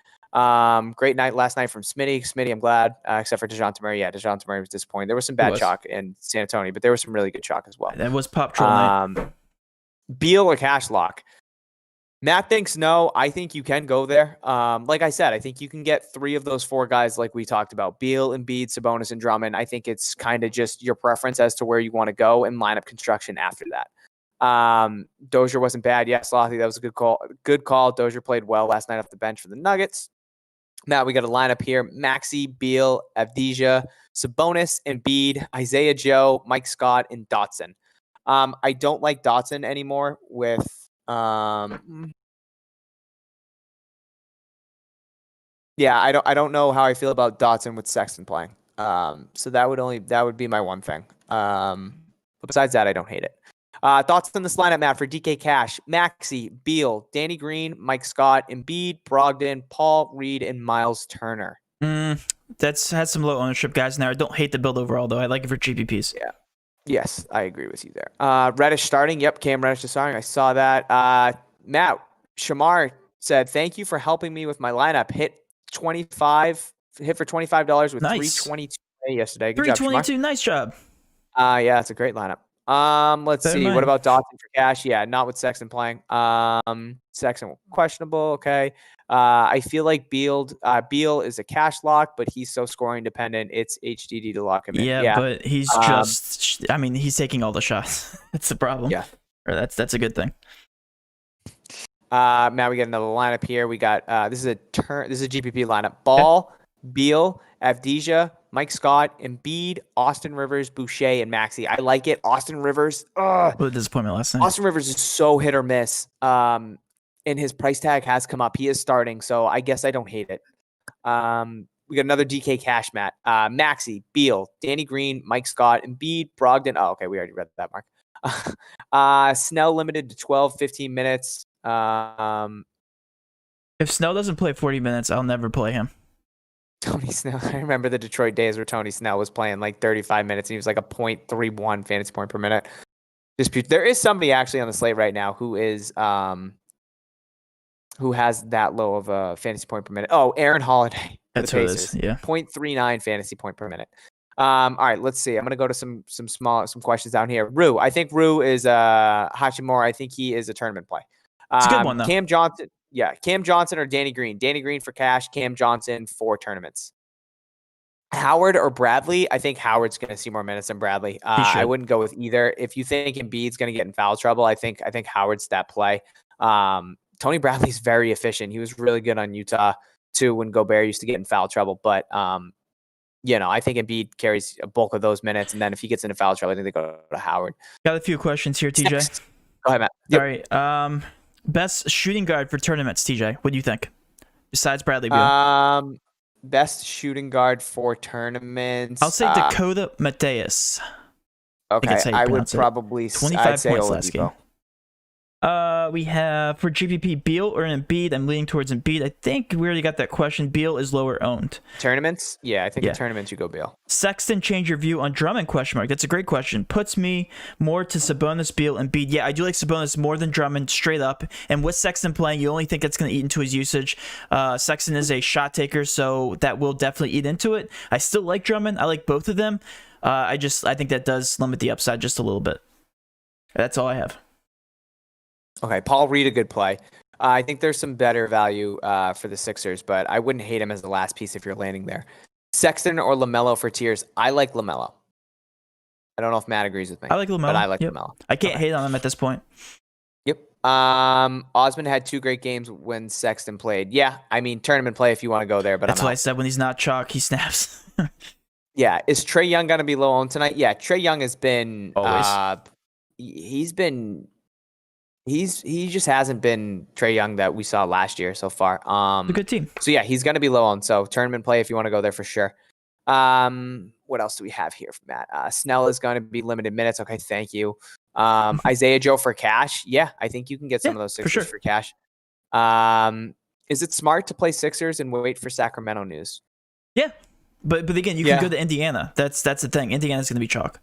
Great night last night from Smitty. Smitty, I'm glad, except for DeJounte Murray. Yeah, DeJounte Murray was disappointing. There was some bad chalk in San Antonio, but there was some really good chalk as well. That was pop troll night. Beal or cash lock? Matt thinks no. I think you can go there. Like I said, I think you can get 3 of those 4 guys like we talked about. Beal, Embiid, Sabonis, and Drummond. I think it's kind of just your preference as to where you want to go and lineup construction after that. Dozier wasn't bad. Yes, Slothy, that was a good call. Good call. Dozier played well last night off the bench for the Nuggets. Now we got a lineup here: Maxey, Beal, Avdija, Sabonis, Embiid, Isaiah Joe, Mike Scott, and Dotson. I don't like Dotson anymore with I don't know how I feel about Dotson with Sexton playing. So that would be my one thing. But besides that, I don't hate it. Thoughts on this lineup, Matt, for DK Cash: Maxey, Beal, Danny Green, Mike Scott, Embiid, Brogdon, Paul Reed, and Miles Turner. That's had some low ownership guys in there. I don't hate the build overall, though. I like it for GPPs. Yeah. Yes, I agree with you there. Reddish starting. Yep, Cam Reddish is starting. I saw that. Matt, Shamar said, thank you for helping me with my lineup. Hit for $25 with 322 yesterday. Good job, Shamar. 322, nice job. Yeah, it's a great lineup. Let's see. What about Dotson for cash? Yeah, not with Sexton playing. Sexton questionable. Okay. I feel like Beal is a cash lock, but he's so scoring dependent. It's HDD to lock him in. Yeah, but he's he's taking all the shots. That's the problem. Yeah. Or that's a good thing. Now we get another lineup here. We got this is a GPP lineup. Ball, Beal, Avdija, Mike Scott, Embiid, Austin Rivers, Boucher, and Maxey. I like it. Austin Rivers. What a disappointment last night. Austin Rivers is so hit or miss. And his price tag has come up. He is starting, so I guess I don't hate it. We got another DK Cash, Matt. Maxey, Beal, Danny Green, Mike Scott, Embiid, Brogdon. Oh, okay, we already read that, Mark. Snell limited to 15 minutes. If Snell doesn't play 40 minutes, I'll never play him. Tony Snell. I remember the Detroit days where Tony Snell was playing like 35 minutes and he was like a 0.31 fantasy point per minute. There is somebody actually on the slate right now who has that low of a fantasy point per minute. Oh, Aaron Holiday. That's who it is. Yeah. 0.39 fantasy point per minute. All right, let's see. I'm gonna go to some questions down here. Rue. I think Rue is Hachimura. I think he is a tournament play. It's a good one though. Cam Johnson. Yeah, Cam Johnson or Danny Green. Danny Green for cash, Cam Johnson for tournaments. Howard or Bradley? I think Howard's going to see more minutes than Bradley. I wouldn't go with either. If you think Embiid's going to get in foul trouble, I think Howard's that play. Tony Bradley's very efficient. He was really good on Utah too when Gobert used to get in foul trouble. But I think Embiid carries a bulk of those minutes, and then if he gets into foul trouble, I think they go to Howard. Got a few questions here, TJ. Next. Go ahead, Matt. Yep. All right. Best shooting guard for tournaments, TJ. What do you think? Besides Bradley Beal. Best shooting guard for tournaments. I'll say Dakota Mateus. Okay, I would probably 25 points last game. We have for GPP Beal or Embiid. I'm leaning towards Embiid. I think we already got that question. Beal is lower owned. Tournaments? Yeah, I think in tournaments you go Beal. Sexton, change your view on Drummond? That's a great question. Puts me more to Sabonis, Beal, Embiid. Yeah, I do like Sabonis more than Drummond, straight up. And with Sexton playing, you only think that's going to eat into his usage. Sexton is a shot taker, so that will definitely eat into it. I still like Drummond. I like both of them. I think that does limit the upside just a little bit. That's all I have. Okay, Paul Reed, a good play. I think there's some better value for the Sixers, but I wouldn't hate him as the last piece if you're landing there. Sexton or LaMelo for tiers. I like LaMelo. I don't know if Matt agrees with me. I like LaMelo. But I like Yep. LaMelo. I can't hate on him at this point. Yep. Osman had 2 great games when Sexton played. Yeah, I mean, tournament play if you want to go there, but That's I'm why out. I said when he's not chalk, he snaps. Yeah, is Trae Young going to be low owned tonight? Yeah, Trae Young has been Always. He just hasn't been Trae Young that we saw last year so far. It's a good team. So yeah, he's going to be low owned. So tournament play if you want to go there for sure. What else do we have here from Matt? Snell is going to be limited minutes. Okay, thank you. Isaiah Joe for cash. Yeah, I think you can get some of those Sixers for cash. Is it smart to play Sixers and wait for Sacramento news? Yeah, but again, you can go to Indiana. That's the thing. Indiana's going to be chalk.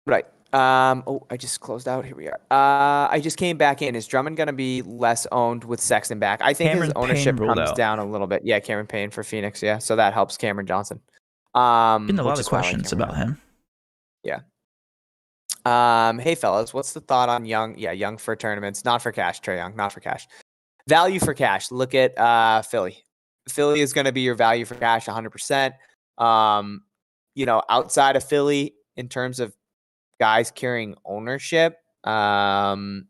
Right. I just closed out. Here we are. I just came back in. Is Drummond going to be less owned with Sexton back? I think his ownership comes down a little bit. Yeah, Cameron Payne for Phoenix. Yeah, so that helps Cameron Johnson. Getting a lot of questions about him. Yeah. Hey fellas, what's the thought on Young? Yeah, Young for tournaments, not for cash. Trae Young, not for cash. Value for cash. Look at Philly. Philly is going to be your value for cash, 100%. Outside of Philly, in terms of guys carrying ownership, there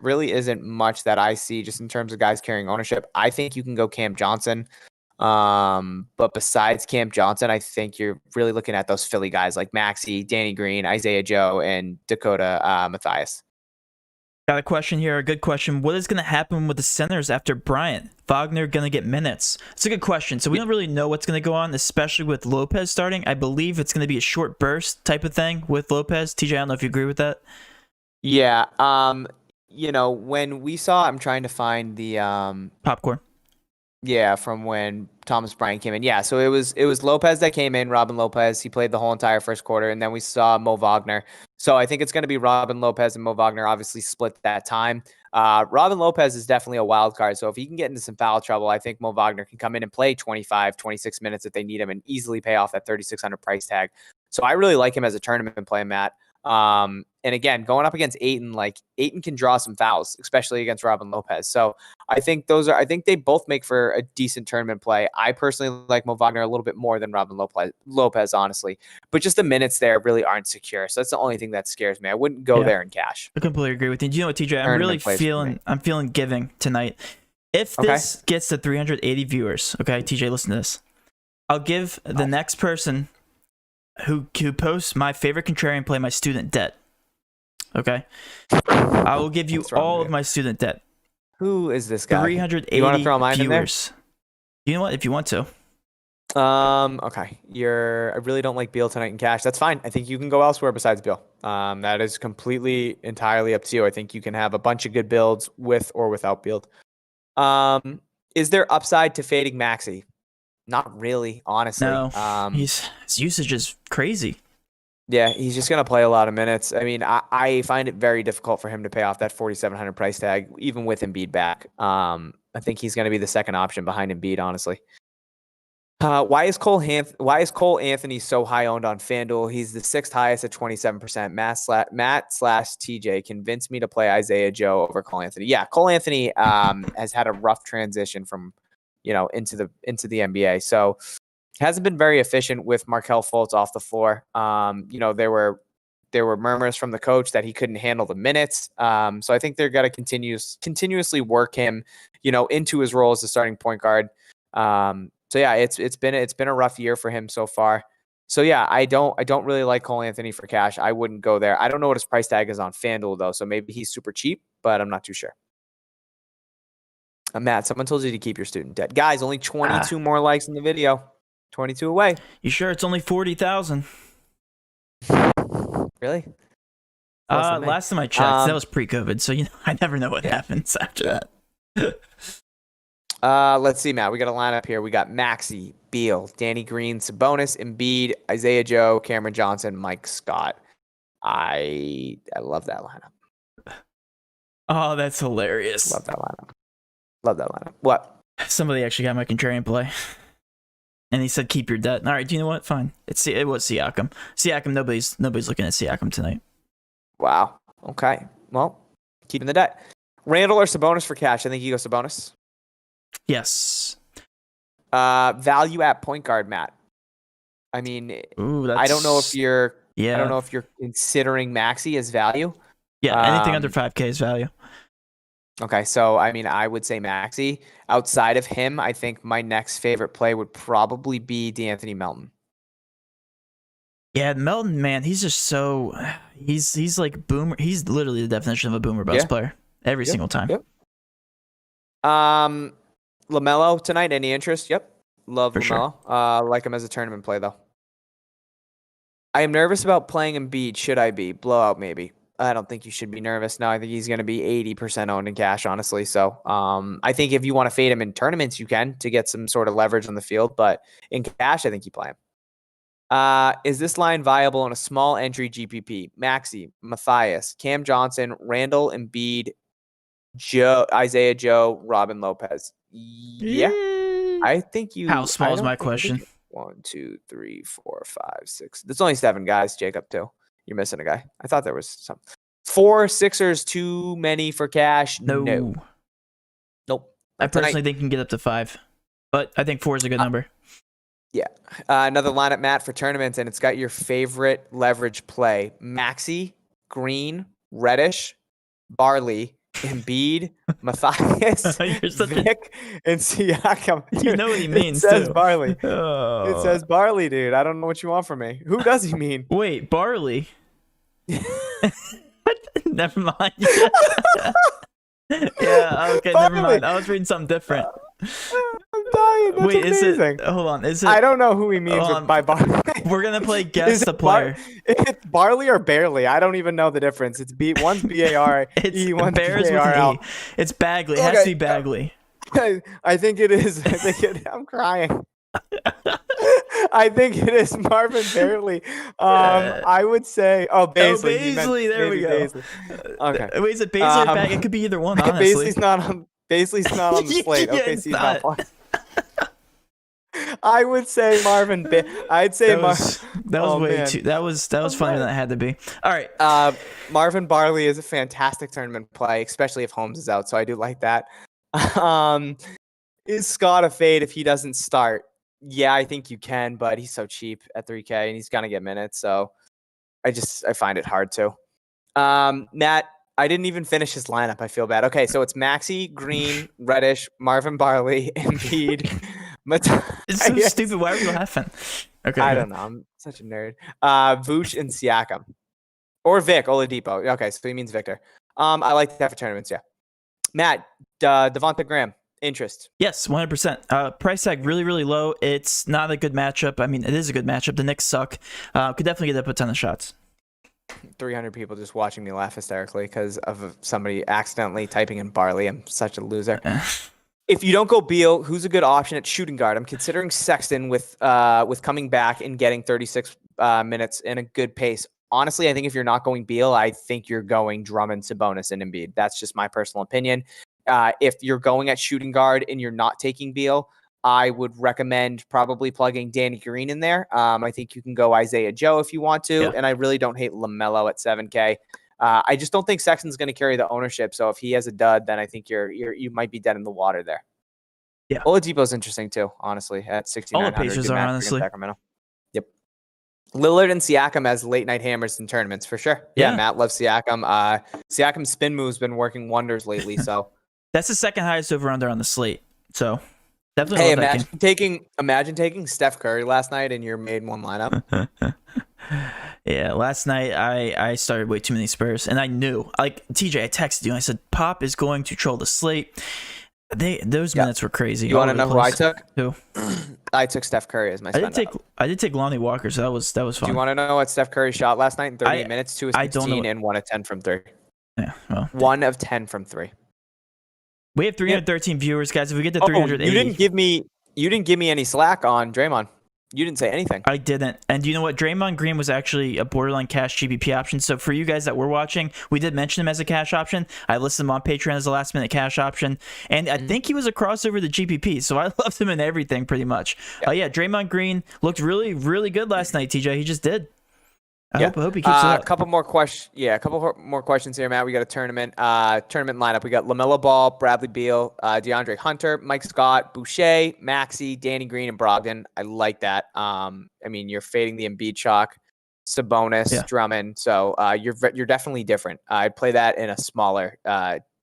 really isn't much that I see just in terms of guys carrying ownership. I think you can go Cam Johnson. But besides Cam Johnson, I think you're really looking at those Philly guys like Maxey, Danny Green, Isaiah Joe, and Dakota Mathias. Got a question here, a good question. What is going to happen with the centers after Bryant? Wagner going to get minutes? It's a good question. So we don't really know what's going to go on, especially with Lopez starting. I believe it's going to be a short burst type of thing with Lopez. TJ, I don't know if you agree with that. Yeah. When we saw, I'm trying to find the popcorn. Yeah, from when Thomas Bryant came in. Yeah, so it was Lopez that came in, Robin Lopez. He played the whole entire first quarter, and then we saw Mo Wagner. So I think it's going to be Robin Lopez and Mo Wagner obviously split that time. Robin Lopez is definitely a wild card. So if he can get into some foul trouble, I think Mo Wagner can come in and play 25, 26 minutes if they need him and easily pay off that 3,600 price tag. So I really like him as a tournament play, Matt. And again, going up against Ayton, Ayton can draw some fouls, especially against Robin Lopez. So I think they both make for a decent tournament play. I personally like Mo Wagner a little bit more than Robin Lopez, honestly, but just the minutes there really aren't secure. So that's the only thing that scares me. I wouldn't go there in cash. I completely agree with you. Do you know what, TJ? I'm feeling giving tonight. If this gets to 380 viewers, okay, TJ, listen to this. I'll give the next person who posts my favorite contrarian play, my student debt. Okay, I will give you all of my student debt. Who is this guy? 380 you want to throw mine viewers. You know what? If you want to. Okay. I really don't like Beal tonight in cash. That's fine. I think you can go elsewhere besides Beal. That is completely entirely up to you. I think you can have a bunch of good builds with or without Beal. Is there upside to fading Maxey? Not really, honestly. No. His usage is crazy. Yeah, he's just going to play a lot of minutes. I mean, I find it very difficult for him to pay off that 4,700 price tag, even with Embiid back. I think he's going to be the second option behind Embiid, honestly. Why is Cole Anthony so high owned on FanDuel? He's the 6th highest at 27%. Matt/TJ convinced me to play Isaiah Joe over Cole Anthony. Yeah, Cole Anthony has had a rough transition from into the NBA. So hasn't been very efficient with Markelle Fultz off the floor. There were murmurs from the coach that he couldn't handle the minutes. So I think they're going to continuously work him, into his role as the starting point guard. So yeah, it's been a rough year for him so far. So yeah, I don't really like Cole Anthony for cash. I wouldn't go there. I don't know what his price tag is on FanDuel though, so maybe he's super cheap, but I'm not too sure. Matt, someone told you to keep your student debt. Guys, only 22 more likes in the video. 22 away. You sure? It's only 40,000. Really? Last time I checked, that was pre-COVID, so I never know what happens after that. Let's see, Matt. We got a lineup here. We got Maxey, Beal, Danny Green, Sabonis, Embiid, Isaiah Joe, Cameron Johnson, Mike Scott. I love that lineup. Oh, that's hilarious. Love that lineup. What? Somebody actually got my contrarian play. And he said, keep your debt. All right, do you know what? Fine. It was Siakam. Nobody's looking at Siakam tonight. Wow. Okay. Well, keeping the debt. Randall or Sabonis for cash? I think you go Sabonis. Yes. Value at point guard, Matt. I mean, Ooh, I don't know if you're. Yeah. I don't know if you're considering Maxey as value. Yeah, anything under 5K is value. Okay, so I mean, I would say Maxey. Outside of him, I think my next favorite play would probably be DeAnthony Melton. Yeah, Melton, man, he's just so he's like boomer. He's literally the definition of a boomer bust player every single time. Yep. LaMelo tonight. Any interest? Yep. Love For LaMelo. sure. Like him as a tournament play though. I am nervous about playing Embiid. Should I be? Blowout maybe. I don't think you should be nervous. No, I think he's going to be 80% owned in cash, honestly. So I think if you want to fade him in tournaments, you can to get some sort of leverage on the field. But in cash, I think you play him. Is this line viable on a small entry GPP? Maxey, Matthias, Cam Johnson, Randall, Embiid, Isaiah Joe, Robin Lopez. Yeah, I think you. How small is my question? 1, 2, 3, 4, 5, 6. There's only 7 guys, Jacob, too. You're missing a guy. I thought there was some. 4 Sixers too many for cash? No. Nope. I personally think you can get up to 5, but I think 4 is a good number. Yeah. Another lineup, Matt, for tournaments, and it's got your favorite leverage play. Maxey, Green, Reddish, Barley, Embiid, Matthias, Vic, and Siakam. Dude, you know what he means, it says too. Barley. Oh. It says Barley, dude. I don't know what you want from me. Who does he mean? Wait, Barley? Never mind. Yeah, okay, Barley. never mind. I was reading something different. I'm dying. That's Wait, amazing. is it? Hold on. Is it? I don't know who he means by Barley. We're gonna play guess the player. It's Barley or Barely. I don't even know the difference. It's one's BAR. It's one's Bears with an E. It's Bagley. It has to be Bagley. I think it is. I'm crying. I think it is Marvin Bailey. I would say. Oh, Baisley. Baisley. There we go. Baisley. Okay. Wait, is it Baisley or Bagley? It could be either one. Honestly, Baisley's not on the slate. Yeah, Okay, it's so he's not. not playing. I would say Marvin. I'd say that was way too. That was funnier than it had to be. All right. Marvin Barley is a fantastic tournament play, especially if Holmes is out. So I do like that. Is Scott a fade if he doesn't start? Yeah, I think you can, but he's so cheap at 3K and he's gonna get minutes. So I find it hard to. Matt, I didn't even finish his lineup. I feel bad. Okay, so it's Maxey, Green, Reddish, Marvin Barley, Embiid. It's so stupid. Why are you laughing? Okay. I don't know. I'm such a nerd. Vooch and Siakam. Or Vic Oladipo. Okay, so he means Victor. I like that for tournaments, yeah. Matt, Devonta Graham, interest. Yes, 100%. Price tag really, really low. It's not a good matchup. I mean, it is a good matchup. The Knicks suck. Could definitely get up a ton of shots. 300 people just watching me laugh hysterically because of somebody accidentally typing in Barley. I'm such a loser. If you don't go Beal, who's a good option at shooting guard? I'm considering Sexton with coming back and getting 36 minutes in a good pace. Honestly, I think if you're not going Beal, I think you're going Drummond, Sabonis, and Embiid. That's just my personal opinion. If you're going at shooting guard and you're not taking Beal, I would recommend probably plugging Danny Green in there. I think you can go Isaiah Joe if you want to, and I really don't hate LaMelo at 7K. I just don't think Sexton's going to carry the ownership. So if he has a dud, then I think you might be dead in the water there. Yeah, Oladipo's interesting too, honestly, at 6,900. All the Pacers are, honestly. Sacramento. Yep. Lillard and Siakam as late night hammers in tournaments for sure. Yeah, Matt loves Siakam. Siakam's spin move's been working wonders lately. So that's the second highest over under on the slate. So definitely. Hey, imagine taking Steph Curry last night in your main one lineup. Yeah, last night I started way too many Spurs, and I knew, like, TJ, I texted you and I said Pop is going to troll the slate. Those minutes were crazy. You want to know who I took? Who? I took Steph Curry as my spend I did take Lonnie Walker, so that was fun. Do you want to know what Steph Curry shot last night in 38 minutes? 2 of 16 and 1 of 10 from 3. Yeah, well, 1 of 10 from 3. We have 313 viewers, guys. If we get to 380, you didn't give me any slack on Draymond. You didn't say anything. I didn't. And you know what? Draymond Green was actually a borderline cash GPP option. So for you guys that were watching, we did mention him as a cash option. I listed him on Patreon as a last minute cash option. And I think he was a crossover to GPP. So I loved him in everything pretty much. Yeah, Draymond Green looked really, really good last night, TJ. He just did. I hope he keeps it up. A couple more questions. Yeah, a couple more questions here, Matt. We got a tournament lineup. We got LaMelo Ball, Bradley Beal, DeAndre Hunter, Mike Scott, Boucher, Maxey, Danny Green, and Brogdon. I like that. I mean, you're fading the Embiid chalk, Sabonis, Drummond. So you're definitely different. I'd play that in a smaller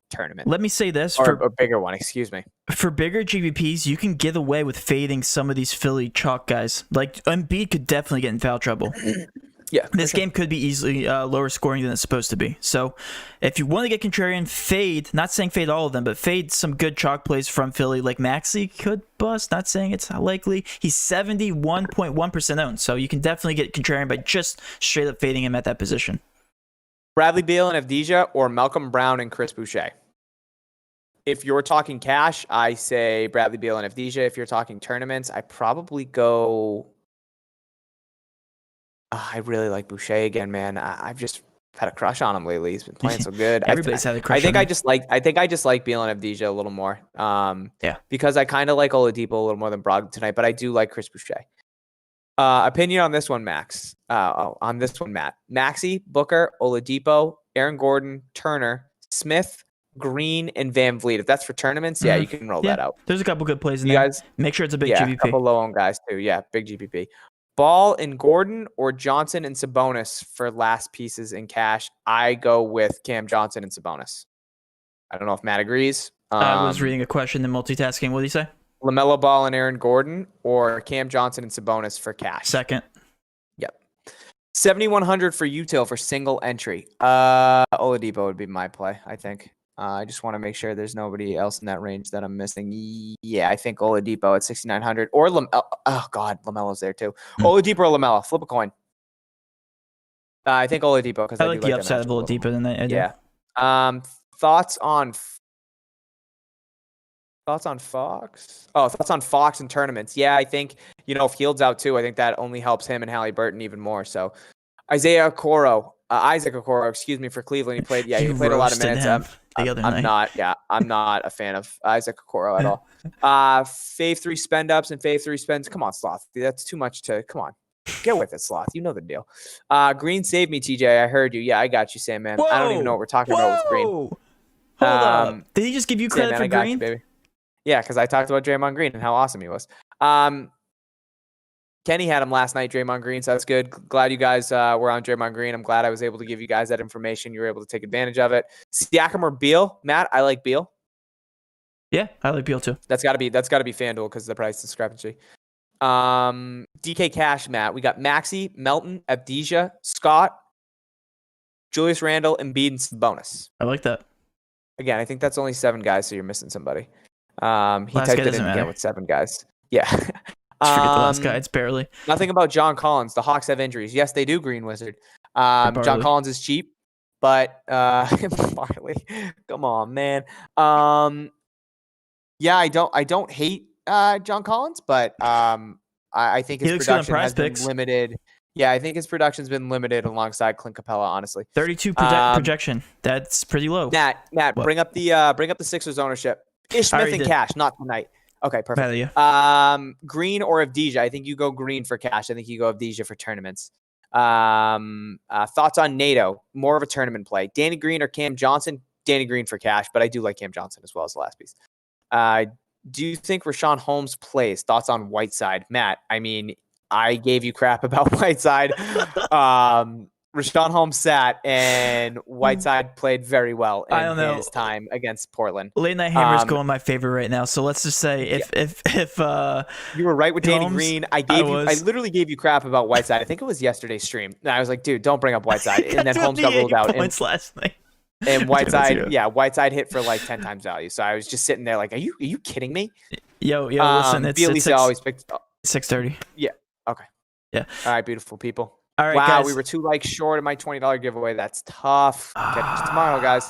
tournament. Let me say this or a bigger one. Excuse me. For bigger GPPs, you can get away with fading some of these Philly chalk guys. Like Embiid could definitely get in foul trouble. Yeah, this game could be easily lower scoring than it's supposed to be. So if you want to get contrarian, fade, not saying fade all of them, but fade some good chalk plays from Philly. Like Maxey could bust, not saying it's likely. He's 71.1% owned, so you can definitely get contrarian by just straight up fading him at that position. Bradley Beal and Avdija, or Malcolm Brown and Chris Boucher? If you're talking cash, I say Bradley Beal and Avdija. If you're talking tournaments, I probably go... I really like Boucher again, man. I've just had a crush on him lately. He's been playing so good. Everybody's had a crush. I think I just like Beal and Avdija a little more. Because I kind of like Oladipo a little more than Brogdon tonight, but I do like Chris Boucher. Opinion on this one, Max. On this one, Matt. Maxey, Booker, Oladipo, Aaron Gordon, Turner, Smith, Green, and Van Vliet. If that's for tournaments, you can roll that out. There's a couple good plays in there. Guys, make sure it's a big GPP. A couple low-owned guys too. Yeah, big GPP. Ball and Gordon, or Johnson and Sabonis for last pieces in cash. I go with Cam Johnson and Sabonis. I don't know if Matt agrees. I was reading a question and multitasking. What did you say? LaMelo Ball and Aaron Gordon, or Cam Johnson and Sabonis for cash. Second. Yep. 7,100 for util for single entry. Oladipo would be my play, I think. I just want to make sure there's nobody else in that range that I'm missing. Yeah, I think Oladipo at 6,900. Or LaMelo's there too. Oladipo or LaMelo. Flip a coin. I think Oladipo, because I like the upside of Oladipo than I do. Yeah. Thoughts on Fox? Oh, thoughts on Fox and tournaments. Yeah, I think, if Hield's out too, I think that only helps him and Halliburton even more. So Isaac Okoro, excuse me, for Cleveland. He played a lot of minutes. I'm not a fan of Isaac Okoro at all. Fave 3 spend ups and Fave 3 spends. Come on, Sloth. That's too much come on. Get with it, Sloth. You know the deal. Green saved me, TJ. I heard you. Yeah, I got you, Sam, man. I don't even know what we're talking about with Green. Hold up. Did he just give you credit for Green? You, baby. Yeah, because I talked about Draymond Green and how awesome he was. Kenny had him last night, Draymond Green, so that's good. Glad you guys were on Draymond Green. I'm glad I was able to give you guys that information. You were able to take advantage of it. Siakam or Beal? Matt, I like Beal. Yeah, I like Beal too. That's got to be FanDuel because of the price discrepancy. DK Cash, Matt. We got Maxey, Melton, Avdija, Scott, Julius Randle, Embiid, and Sabonis. I like that. Again, I think that's only 7 guys, so you're missing somebody. He typed it in again with 7 guys. Yeah. Let's forget the last guy. It's barely. Nothing about John Collins. The Hawks have injuries. Yes, they do, Green Wizard. John Collins is cheap, but Barley, come on, man. Yeah, I don't hate John Collins, but I think his production has been limited. Yeah, I think his production's been limited alongside Clint Capella, honestly. 32 projection. That's pretty low. Matt, bring up the Sixers ownership. Ish Smith and cash, not tonight. Okay, perfect. Green or Avdija? I think you go Green for cash. I think you go Avdija for tournaments. Thoughts on NATO? More of a tournament play. Danny Green or Cam Johnson? Danny Green for cash, but I do like Cam Johnson as well as the last piece. Do you think Rashawn Holmes plays? Thoughts on Whiteside? Matt, I mean, I gave you crap about Whiteside. Rashawn Holmes sat, and Whiteside played very well in his time against Portland. Late Night Hammer is going my favorite right now. So let's just say if you were right with Danny Green, I literally gave you crap about Whiteside. I think it was yesterday's stream. And I was like, dude, don't bring up Whiteside. And then Holmes got ruled out. Last night. And Whiteside hit for like 10 times value. So I was just sitting there like, are you kidding me? Yo, listen, it's always picked 6:30. Yeah. Okay. Yeah. All right, beautiful people. All right, wow, guys. We were 2 likes short of my $20 giveaway. That's tough. Catch you tomorrow, guys.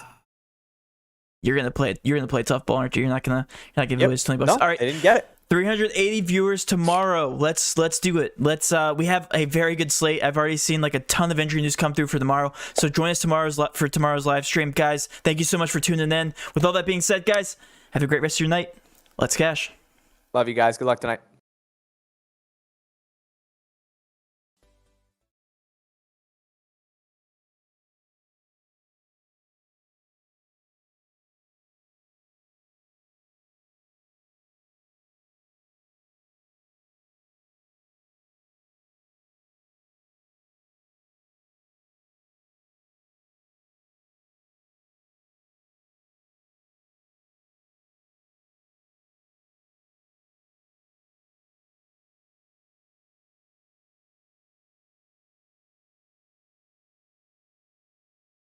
You're gonna play tough ball, aren't you? You're not giving away $20. No, all right, I didn't get it. 380 viewers tomorrow. Let's do it. We have a very good slate. I've already seen like a ton of injury news come through for tomorrow. So join us for tomorrow's live stream, guys. Thank you so much for tuning in. With all that being said, guys, have a great rest of your night. Let's cash. Love you guys. Good luck tonight.